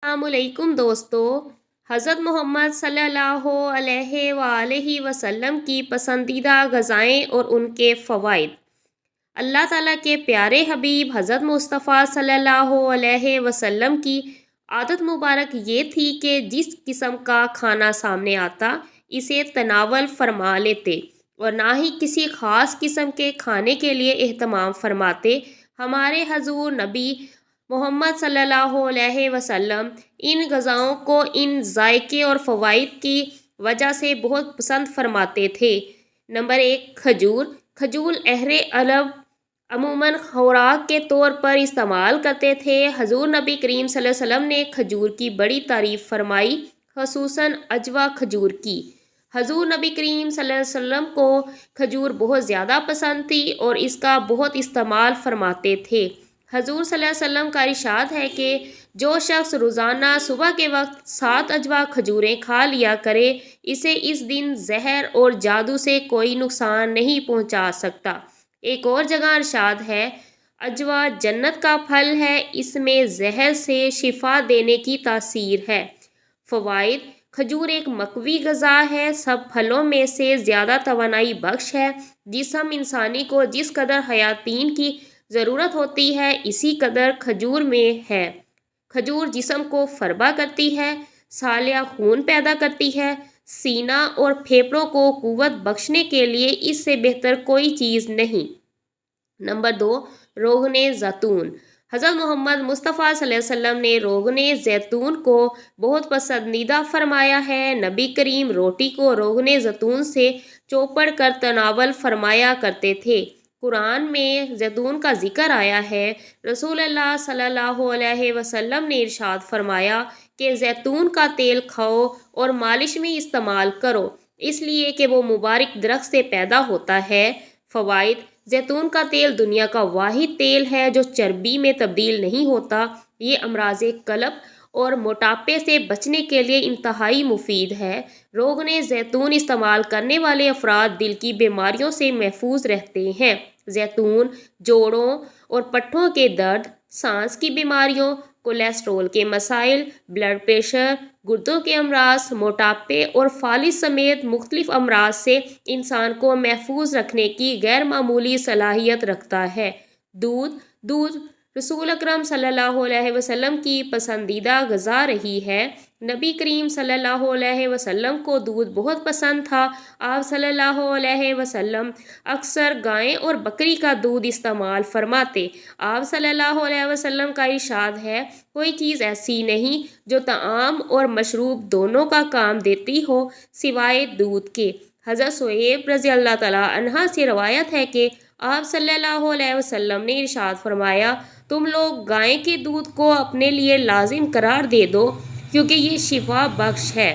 السلام علیکم دوستو۔ حضرت محمد صلی اللہ علیہ وآلہ وسلم کی پسندیدہ غذائیں اور ان کے فوائد۔ اللہ تعالیٰ کے پیارے حبیب حضرت مصطفیٰ صلی اللہ علیہ وسلم کی عادت مبارک یہ تھی کہ جس قسم کا کھانا سامنے آتا اسے تناول فرما لیتے اور نہ ہی کسی خاص قسم کے کھانے کے لیے اہتمام فرماتے۔ ہمارے حضور نبی محمد صلی اللہ علیہ وسلم ان غذاؤں کو ان ذائقے اور فوائد کی وجہ سے بہت پسند فرماتے تھے۔ نمبر 1، کھجور۔ کھجور اہل عرب عموماً خوراک کے طور پر استعمال کرتے تھے۔ حضور نبی کریم صلی اللہ علیہ وسلم نے کھجور کی بڑی تعریف فرمائی، خصوصاً عجوا کھجور کی۔ حضور نبی کریم صلی اللہ علیہ وسلم کو کھجور بہت زیادہ پسند تھی اور اس کا بہت استعمال فرماتے تھے۔ حضور صلی اللہ علیہ وسلم کا ارشاد ہے کہ جو شخص روزانہ صبح کے وقت 7 عجوا کھجوریں کھا لیا کرے اسے اس دن زہر اور جادو سے کوئی نقصان نہیں پہنچا سکتا۔ ایک اور جگہ ارشاد ہے، عجوا جنت کا پھل ہے، اس میں زہر سے شفا دینے کی تاثیر ہے۔ فوائد: کھجور ایک مقوی غذا ہے، سب پھلوں میں سے زیادہ توانائی بخش ہے۔ جسم انسانی کو جس قدر حیاتین کی ضرورت ہوتی ہے اسی قدر کھجور میں ہے۔ کھجور جسم کو فربا کرتی ہے، سالہ خون پیدا کرتی ہے، سینہ اور پھیپھڑوں کو قوت بخشنے کے لیے اس سے بہتر کوئی چیز نہیں۔ نمبر 2، روغن زیتون۔ حضرت محمد مصطفیٰ صلی اللہ علیہ وسلم نے روغن زیتون کو بہت پسندیدہ فرمایا ہے۔ نبی کریم روٹی کو روغن زیتون سے چوپڑ کر تناول فرمایا کرتے تھے۔ قرآن میں زیتون کا ذکر آیا ہے۔ رسول اللہ صلی اللہ علیہ وسلم نے ارشاد فرمایا کہ زیتون کا تیل کھاؤ اور مالش میں استعمال کرو، اس لیے کہ وہ مبارک درخت سے پیدا ہوتا ہے۔ فوائد: زیتون کا تیل دنیا کا واحد تیل ہے جو چربی میں تبدیل نہیں ہوتا۔ یہ امراض قلب اور موٹاپے سے بچنے کے لیے انتہائی مفید ہے۔ روغن زیتون استعمال کرنے والے افراد دل کی بیماریوں سے محفوظ رہتے ہیں۔ زیتون جوڑوں اور پٹھوں کے درد، سانس کی بیماریوں، کولیسٹرول کے مسائل، بلڈ پریشر، گردوں کے امراض، موٹاپے اور فالج سمیت مختلف امراض سے انسان کو محفوظ رکھنے کی غیر معمولی صلاحیت رکھتا ہے۔ دودھ رسول اکرم صلی اللہ علیہ وسلم کی پسندیدہ غذا رہی ہے۔ نبی کریم صلی اللہ علیہ وسلم کو دودھ بہت پسند تھا۔ آپ صلی اللہ علیہ وسلم اکثر گائے اور بکری کا دودھ استعمال فرماتے۔ آپ صلی اللہ علیہ وسلم کا ارشاد ہے، کوئی چیز ایسی نہیں جو طعام اور مشروب دونوں کا کام دیتی ہو سوائے دودھ کے۔ حضرت صہیب رضی اللہ تعالیٰ عنہ سے روایت ہے کہ آپ صلی اللہ علیہ وسلم نے ارشاد فرمایا، تم لوگ گائے کے دودھ کو اپنے لیے لازم قرار دے دو کیونکہ یہ شفا بخش ہے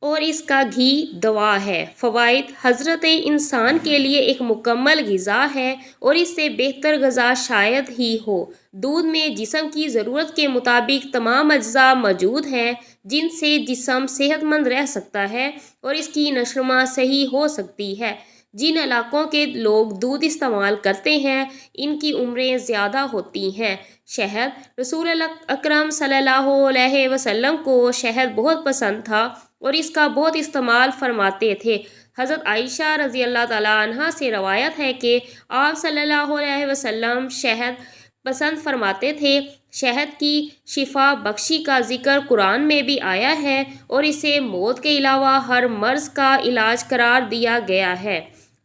اور اس کا گھی دوا ہے۔ فوائد: حضرت انسان کے لیے ایک مکمل غذا ہے اور اس سے بہتر غذا شاید ہی ہو۔ دودھ میں جسم کی ضرورت کے مطابق تمام اجزاء موجود ہیں جن سے جسم صحت مند رہ سکتا ہے اور اس کی نشوونما صحیح ہو سکتی ہے۔ جن علاقوں کے لوگ دودھ استعمال کرتے ہیں ان کی عمریں زیادہ ہوتی ہیں۔ شہد رسول اکرم صلی اللہ علیہ وسلم کو شہد بہت پسند تھا اور اس کا بہت استعمال فرماتے تھے۔ حضرت عائشہ رضی اللہ تعالیٰ عنہ سے روایت ہے کہ آپ صلی اللہ علیہ وسلم شہد پسند فرماتے تھے۔ شہد کی شفا بخشی کا ذکر قرآن میں بھی آیا ہے اور اسے موت کے علاوہ ہر مرض کا علاج قرار دیا گیا ہے۔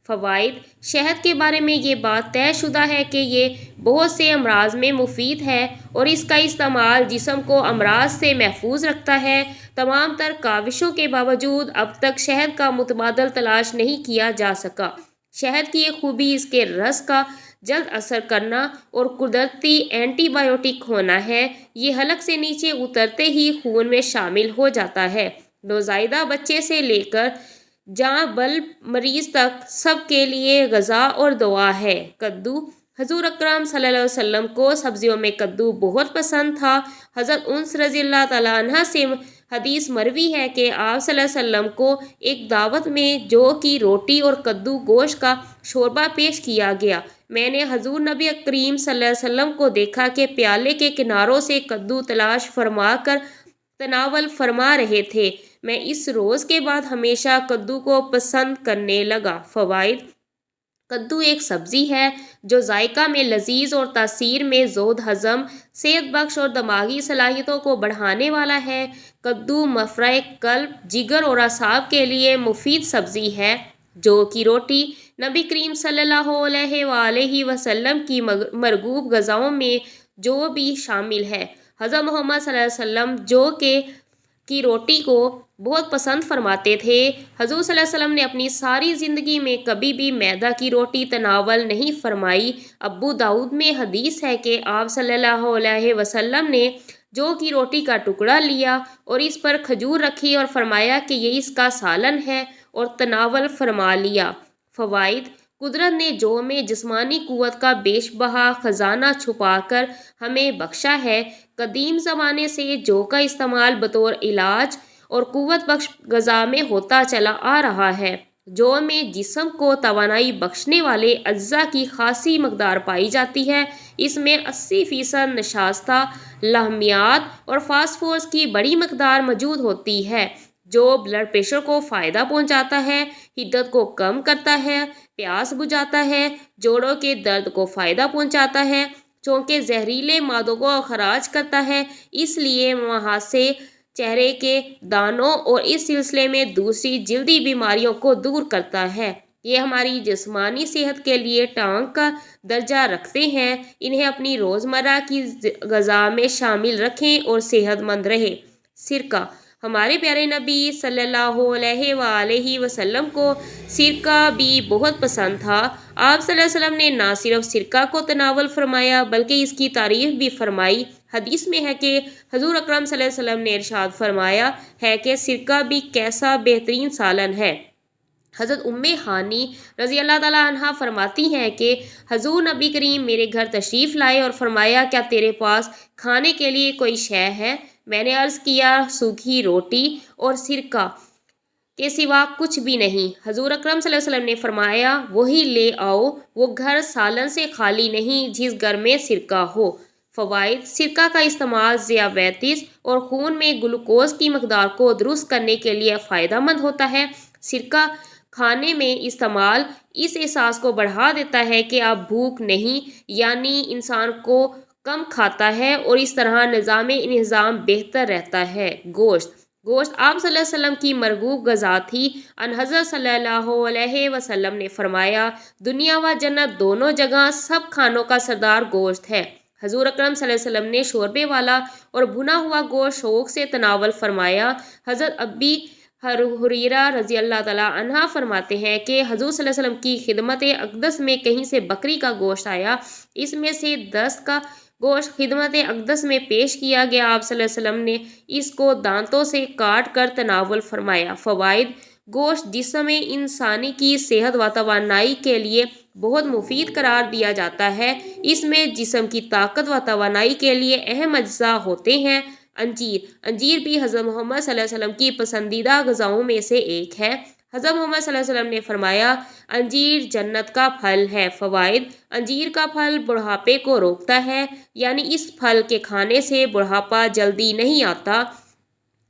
فوائد: شہد کے بارے میں یہ بات طے شدہ ہے کہ یہ بہت سے امراض میں مفید ہے اور اس کا استعمال جسم کو امراض سے محفوظ رکھتا ہے۔ تمام تر کاوشوں کے باوجود اب تک شہد کا متبادل تلاش نہیں کیا جا سکا۔ شہد کی ایک خوبی اس کے رس کا جلد اثر کرنا اور قدرتی اینٹی بائیوٹک ہونا ہے۔ یہ حلق سے نیچے اترتے ہی خون میں شامل ہو جاتا ہے۔ نوزائیدہ بچے سے لے کر جاں بلب مریض تک سب کے لیے غذا اور دوا ہے۔ کدو حضور اکرم صلی اللہ علیہ وسلم کو سبزیوں میں کدو بہت پسند تھا۔ حضرت انس رضی اللہ تعالیٰ عنہ سے حدیث مروی ہے کہ آپ صلی اللہ علیہ وسلم کو ایک دعوت میں جو کی روٹی اور کدو گوشت کا شوربہ پیش کیا گیا۔ میں نے حضور نبی کریم صلی اللہ علیہ وسلم کو دیکھا کہ پیالے کے کناروں سے کدو تلاش فرما کر تناول فرما رہے تھے۔ میں اس روز کے بعد ہمیشہ کدو کو پسند کرنے لگا۔ فوائد: کدو ایک سبزی ہے جو ذائقہ میں لذیذ اور تاثیر میں زود، ہضم، صحت بخش اور دماغی صلاحیتوں کو بڑھانے والا ہے۔ کدو مفرح قلب، جگر اور اعصاب کے لیے مفید سبزی ہے۔ جو کی روٹی نبی کریم صلی اللہ علیہ وآلہ وسلم کی مرغوب غذاؤں میں جو بھی شامل ہے۔ حضرت محمد صلی اللہ علیہ وسلم جو کی روٹی کو بہت پسند فرماتے تھے۔ حضور صلی اللہ علیہ وسلم نے اپنی ساری زندگی میں کبھی بھی میدہ کی روٹی تناول نہیں فرمائی۔ ابو داؤد میں حدیث ہے کہ آپ صلی اللہ علیہ وسلم نے جو کی روٹی کا ٹکڑا لیا اور اس پر کھجور رکھی اور فرمایا کہ یہ اس کا سالن ہے اور تناول فرما لیا۔ فوائد: قدرت نے جو میں جسمانی قوت کا بیش بہا خزانہ چھپا کر ہمیں بخشا ہے۔ قدیم زمانے سے جو کا استعمال بطور علاج اور قوت بخش غذا میں ہوتا چلا آ رہا ہے۔ جو میں جسم کو توانائی بخشنے والے اجزاء کی خاصی مقدار پائی جاتی ہے۔ اس میں 80% نشاستہ، لحمیات اور فاسفورس کی بڑی مقدار موجود ہوتی ہے جو بلڈ پریشر کو فائدہ پہنچاتا ہے، حدت کو کم کرتا ہے، پیاس بجھاتا ہے، جوڑوں کے درد کو فائدہ پہنچاتا ہے، چونکہ زہریلے مادوں کو خارج کرتا ہے، اس لیے مہاسے، چہرے کے دانوں اور اس سلسلے میں دوسری جلدی بیماریوں کو دور کرتا ہے۔ یہ ہماری جسمانی صحت کے لیے ٹانک کا درجہ رکھتے ہیں۔ انہیں اپنی روزمرہ کی غذا میں شامل رکھیں اور صحت مند رہیں۔ سرکہ: ہمارے پیارے نبی صلی اللہ علیہ وآلہ وسلم کو سرکہ بھی بہت پسند تھا۔ آپ صلی اللہ علیہ وسلم نے نہ صرف سرکہ کو تناول فرمایا بلکہ اس کی تعریف بھی فرمائی۔ حدیث میں ہے کہ حضور اکرم صلی اللہ علیہ وسلم نے ارشاد فرمایا ہے کہ سرکہ بھی کیسا بہترین سالن ہے۔ حضرت ام ہانی رضی اللہ تعالیٰ عنہا فرماتی ہیں کہ حضور نبی کریم میرے گھر تشریف لائے اور فرمایا کیا تیرے پاس کھانے کے لیے کوئی شے ہے؟ میں نے عرض کیا سوکھی روٹی اور سرکہ کے سوا کچھ بھی نہیں۔ حضور اکرم صلی اللہ علیہ وسلم نے فرمایا وہی لے آؤ، وہ گھر سالن سے خالی نہیں جس گھر میں سرکہ ہو۔ فوائد: سرکہ کا استعمال ذیابیطس اور خون میں گلوکوز کی مقدار کو درست کرنے کے لیے فائدہ مند ہوتا ہے۔ سرکہ کھانے میں استعمال اس احساس کو بڑھا دیتا ہے کہ اب بھوک نہیں، یعنی انسان کو کم کھاتا ہے اور اس طرح نظام انہضام بہتر رہتا ہے۔ گوشت آپ صلی اللہ علیہ وسلم کی مرغوب غذا تھی۔ ان حضرت صلی اللہ علیہ وسلم نے فرمایا دنیا و جنت دونوں جگہ سب کھانوں کا سردار گوشت ہے۔ حضور اکرم صلی اللہ علیہ وسلم نے شوربے والا اور بھنا ہوا گوشت شوق سے تناول فرمایا۔ حضرت ابی ہریرہ رضی اللہ تعالیٰ عنہ فرماتے ہیں کہ حضور صلی اللہ علیہ وسلم کی خدمت اقدس میں کہیں سے بکری کا گوشت آیا، اس میں سے 10 کا گوشت خدمت اقدس میں پیش کیا گیا۔ آپ صلی اللہ علیہ وسلم نے اس کو دانتوں سے کاٹ کر تناول فرمایا۔ فوائد: گوشت جسم انسانی کی صحت و توانائی کے لیے بہت مفید قرار دیا جاتا ہے۔ اس میں جسم کی طاقت و توانائی کے لیے اہم اجزاء ہوتے ہیں۔ انجیر بھی حضرت محمد صلی اللہ علیہ وسلم کی پسندیدہ غذاؤں میں سے ایک ہے۔ حضرت محمد صلی اللہ علیہ وسلم نے فرمایا انجیر جنت کا پھل ہے۔ فوائد: انجیر کا پھل بڑھاپے کو روکتا ہے، یعنی اس پھل کے کھانے سے بڑھاپا جلدی نہیں آتا۔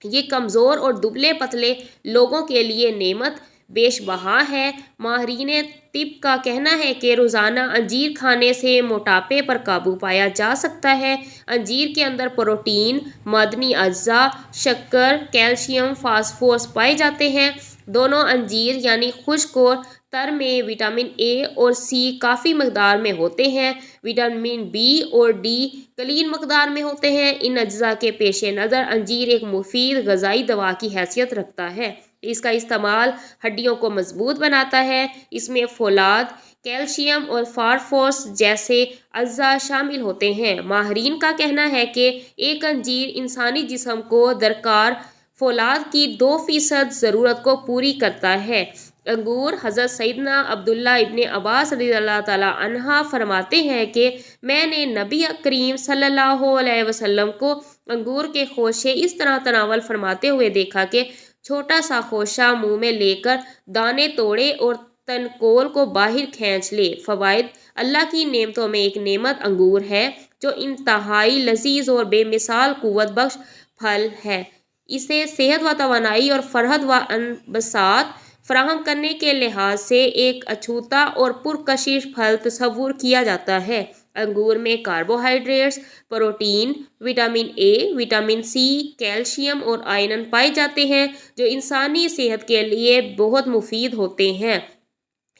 یہ کمزور اور دبلے پتلے لوگوں کے لیے نعمت بیش بہا ہے۔ ماہرین طب کا کہنا ہے کہ روزانہ انجیر کھانے سے موٹاپے پر قابو پایا جا سکتا ہے۔ انجیر کے اندر پروٹین، معدنی اجزاء، شکر، کیلشیم، فاسفورس پائے جاتے ہیں۔ دونوں انجیر یعنی خشک اور تر میں وٹامن اے اور سی کافی مقدار میں ہوتے ہیں۔ وٹامن بی اور ڈی قلیل مقدار میں ہوتے ہیں۔ ان اجزاء کے پیش نظر انجیر ایک مفید غذائی دوا کی حیثیت رکھتا ہے۔ اس کا استعمال ہڈیوں کو مضبوط بناتا ہے۔ اس میں فولاد، کیلشیم اور فاسفورس جیسے اجزاء شامل ہوتے ہیں۔ ماہرین کا کہنا ہے کہ ایک انجیر انسانی جسم کو درکار فولاد کی 2% ضرورت کو پوری کرتا ہے۔ انگور حضرت سیدنا عبداللہ ابن عباس رضی اللہ تعالیٰ عنہ فرماتے ہیں کہ میں نے نبی کریم صلی اللہ علیہ وسلم کو انگور کے خوشے اس طرح تناول فرماتے ہوئے دیکھا کہ چھوٹا سا خوشہ منہ میں لے کر دانے توڑے اور تنکول کو باہر کھینچ لے۔ فوائد: اللہ کی نعمتوں میں ایک نعمت انگور ہے جو انتہائی لذیذ اور بے مثال قوت بخش پھل ہے۔ اسے صحت و توانائی اور فرحت و انبساط فراہم کرنے کے لحاظ سے ایک اچھوتا اور پرکشش پھل تصور کیا جاتا ہے۔ انگور میں carbohydrates, protein, vitamin A, vitamin C, calcium اور آئرن پائے جاتے ہیں جو انسانی صحت کے لیے بہت مفید ہوتے ہیں۔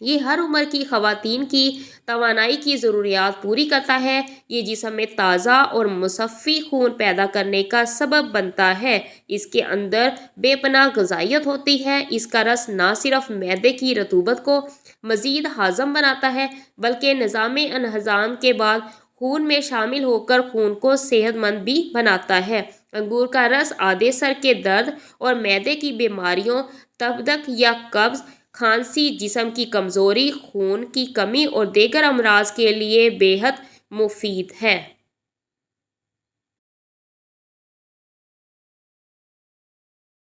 یہ ہر عمر کی خواتین کی توانائی کی ضروریات پوری کرتا ہے۔ یہ جسم میں تازہ اور مصفی خون پیدا کرنے کا سبب بنتا ہے۔ اس کے اندر بے پناہ غذائیت ہوتی ہے۔ اس کا رس نہ صرف معدے کی رطوبت کو مزید ہاضم بناتا ہے بلکہ نظام انہضام کے بعد خون میں شامل ہو کر خون کو صحت مند بھی بناتا ہے۔ انگور کا رس آدھے سر کے درد اور معدے کی بیماریوں، تبدق یا قبض، کھانسی، جسم کی کمزوری، خون کی کمی اور دیگر امراض کے لیے بے حد مفید ہے۔